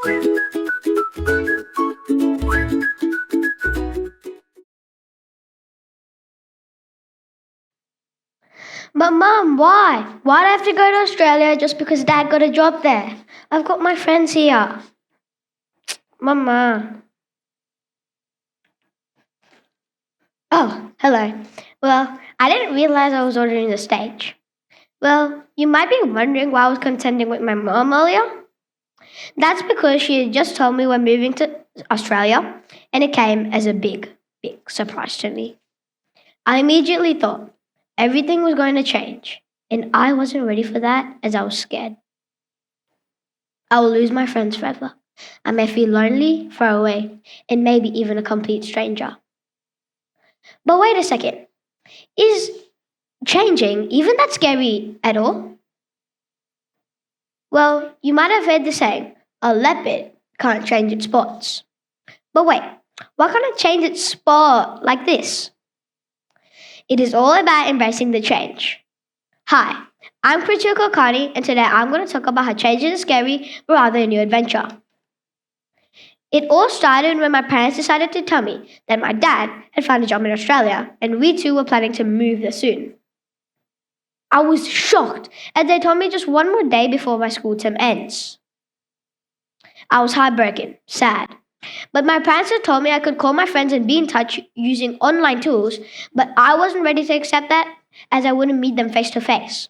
But Mum, why? Why do I have to go to Australia just because Dad got a job there? I've got my friends here. Mama. Oh, hello. Well, I didn't realize I was ordering the stage. Well, you might be wondering why I was contending with my mom earlier. That's because she had just told me we're moving to Australia, and it came as a big, big surprise to me. I immediately thought everything was going to change, and I wasn't ready for that as I was scared. I will lose my friends forever. I may feel lonely, far away, and maybe even a complete stranger. But wait a second. Is changing even that scary at all? Well, you might have heard the saying, a leopard can't change its spots. But wait, why can't it change its spot like this? It is all about embracing the change. Hi, I'm Kulkarni, and today I'm going to talk about how changes is scary but rather a new adventure. It all started when my parents decided to tell me that my dad had found a job in Australia and we too were planning to move there soon. I was shocked as they told me just one more day before my school term ends. I was heartbroken, sad. But my parents had told me I could call my friends and be in touch using online tools, but I wasn't ready to accept that as I wouldn't meet them face to face.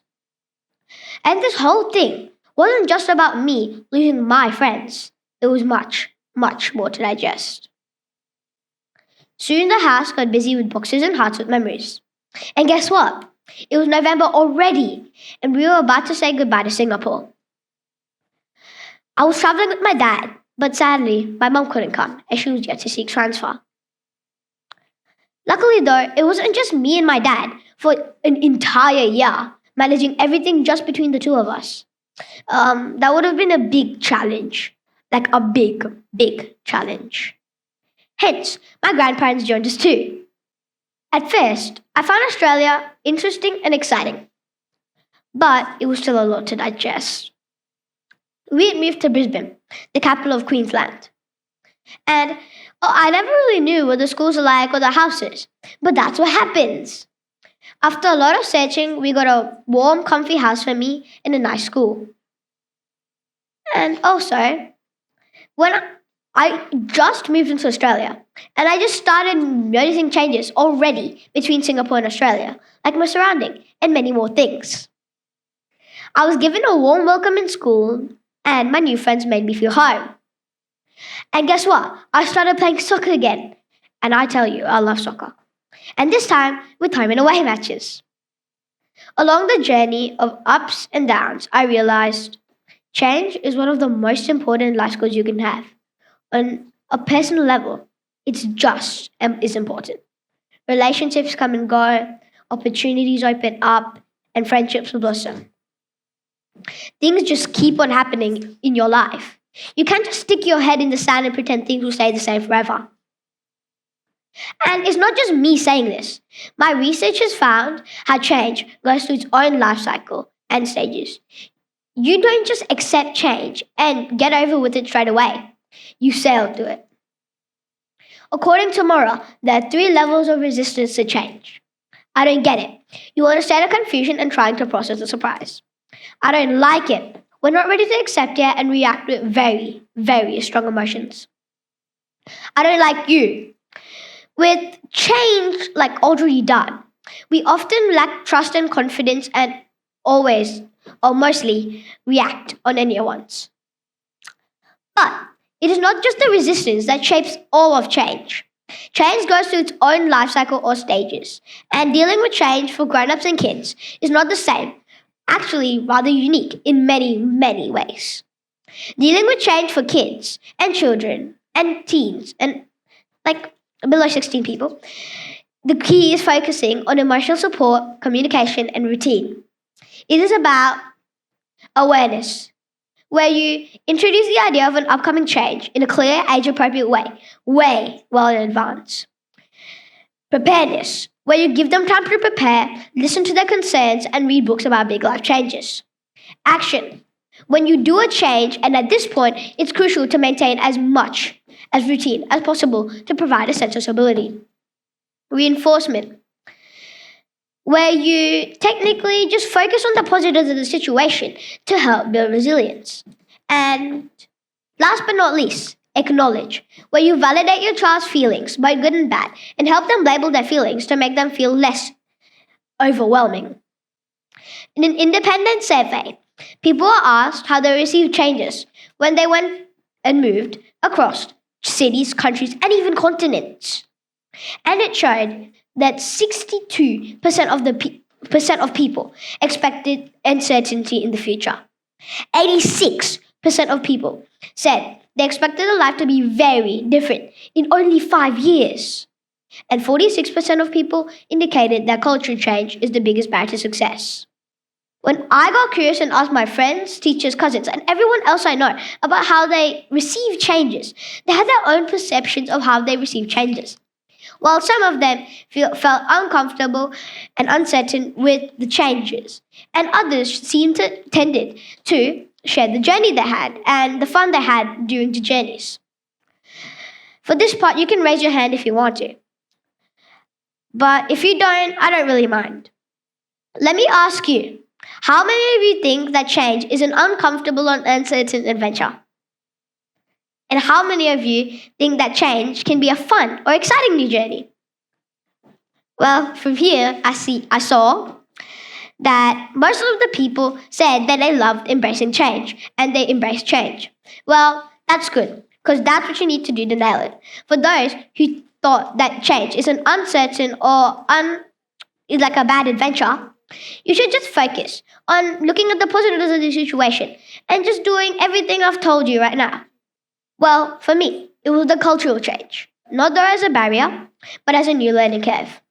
And this whole thing wasn't just about me losing my friends. It was much, much more to digest. Soon the house got busy with boxes and hearts with memories. And guess what? It was November already, and we were about to say goodbye to Singapore. I was traveling with my dad, but sadly, my mum couldn't come, as she was yet to seek transfer. Luckily, though, it wasn't just me and my dad for an entire year, managing everything just between the two of us. That would have been a big challenge, like a big, big challenge. Hence, my grandparents joined us too. At first, I found Australia interesting and exciting, but it was still a lot to digest. We had moved to Brisbane, the capital of Queensland. And I never really knew what the schools are like or the houses, but that's what happens. After a lot of searching, we got a warm, comfy house for me in a nice school. And also, when I just moved into Australia, and I just started noticing changes already between Singapore and Australia, like my surrounding and many more things. I was given a warm welcome in school, and my new friends made me feel home. And guess what? I started playing soccer again. And I tell you, I love soccer. And this time with home and away matches. Along the journey of ups and downs, I realized change is one of the most important life skills you can have. On a personal level, it's just is important. Relationships come and go, opportunities open up, and friendships blossom. Things just keep on happening in your life. You can't just stick your head in the sand and pretend things will stay the same forever. And it's not just me saying this. My research has found how change goes through its own life cycle and stages. You don't just accept change and get over with it straight away. You sail through it. According to Mora, there are 3 levels of resistance to change. I don't get it. You want to state of confusion and trying to process the surprise. I don't like it. We're not ready to accept yet and react with very, very strong emotions. I don't like you. With change like already done, we often lack trust and confidence and always or mostly react on any at once. But it is not just the resistance that shapes all of change. Change goes through its own life cycle or stages, and dealing with change for grown-ups and kids is not the same, actually rather unique in many, many ways. Dealing with change for kids and children and teens and like below 16 people, the key is focusing on emotional support, communication, and routine. It is about awareness, where you introduce the idea of an upcoming change in a clear, age-appropriate way well in advance. Preparedness, where you give them time to prepare, listen to their concerns, and read books about big life changes. Action, When you do a change, and at this point, it's crucial to maintain as much as routine as possible to provide a sense of stability. Reinforcement, where you technically just focus on the positives of the situation to help build resilience. And last but not least, acknowledge, where you validate your child's feelings, both good and bad, and help them label their feelings to make them feel less overwhelming. In an independent survey, people are asked how they received changes when they went and moved across cities, countries, and even continents. And it showed that 62% of percent of people expected uncertainty in the future. 86% of people said they expected their life to be very different in only 5 years. And 46% of people indicated that culture change is the biggest barrier to success. When I got curious and asked my friends, teachers, cousins, and everyone else I know about how they receive changes, they had their own perceptions of how they receive changes. While some of them felt uncomfortable and uncertain with the changes, and others tended to share the journey they had and the fun they had during the journeys. For this part, you can raise your hand if you want to. But if you don't, I don't really mind. Let me ask you, how many of you think that change is an uncomfortable and uncertain adventure? And how many of you think that change can be a fun or exciting new journey? Well, from here, I saw that most of the people said that they loved embracing change and they embraced change. Well, that's good, because that's what you need to do to nail it. For those who thought that change is an uncertain or is like a bad adventure, you should just focus on looking at the positives of the situation and just doing everything I've told you right now. Well, for me, it was the cultural change. Not though as a barrier, but as a new learning curve.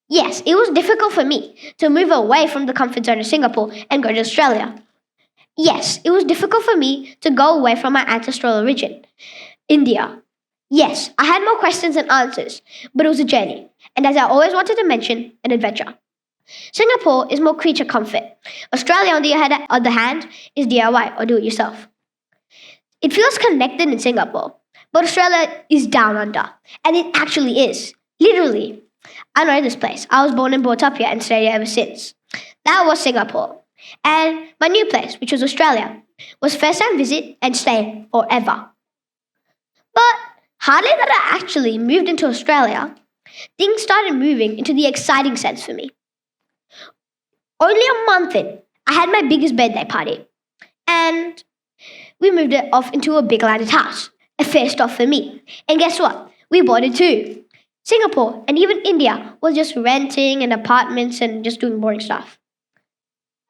Yes, it was difficult for me to move away from the comfort zone of Singapore and go to Australia. Yes, it was difficult for me to go away from my ancestral origin, India. Yes, I had more questions than answers, but it was a journey, and as I always wanted to mention, an adventure. Singapore is more creature comfort. Australia, on the other hand, is DIY or do it yourself. It feels connected in Singapore, but Australia is down under, and it actually is. Literally. I know this place. I was born and brought up here and stayed here ever since. That was Singapore. And my new place, which was Australia, was first time visit and stay forever. But hardly that I actually moved into Australia, things started moving into the exciting sense for me. Only a month in, I had my biggest birthday party. And we moved it off into a big landed house. A first off for me. And guess what? We bought it too. Singapore and even India was just renting and apartments and just doing boring stuff.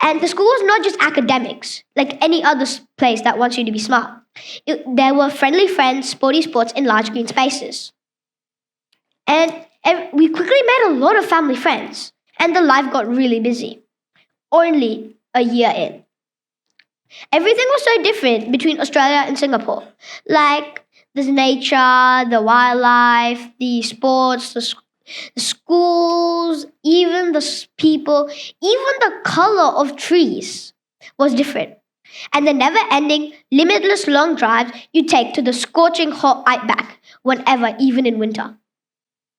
And the school was not just academics, like any other place that wants you to be smart. There were friendly friends, sporty sports, and large green spaces. And we quickly made a lot of family friends, and the life got really busy. Only a year in. Everything was so different between Australia and Singapore. Like the nature, the wildlife, the sports, the schools, even the people, even the color of trees was different. And the never ending, limitless long drives you take to the scorching hot outback whenever, even in winter.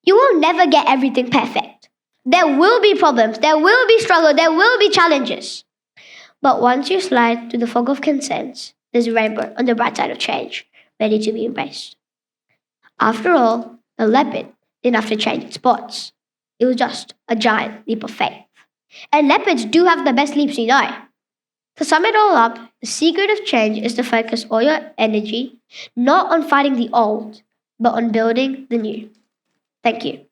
You will never get everything perfect. There will be problems, there will be struggle, there will be challenges. But once you slide through the fog of consent, there's a rainbow on the bright side of change, ready to be embraced. After all, the leopard didn't have to change its spots. It was just a giant leap of faith. And leopards do have the best leaps you know. To sum it all up, the secret of change is to focus all your energy not on fighting the old, but on building the new. Thank you.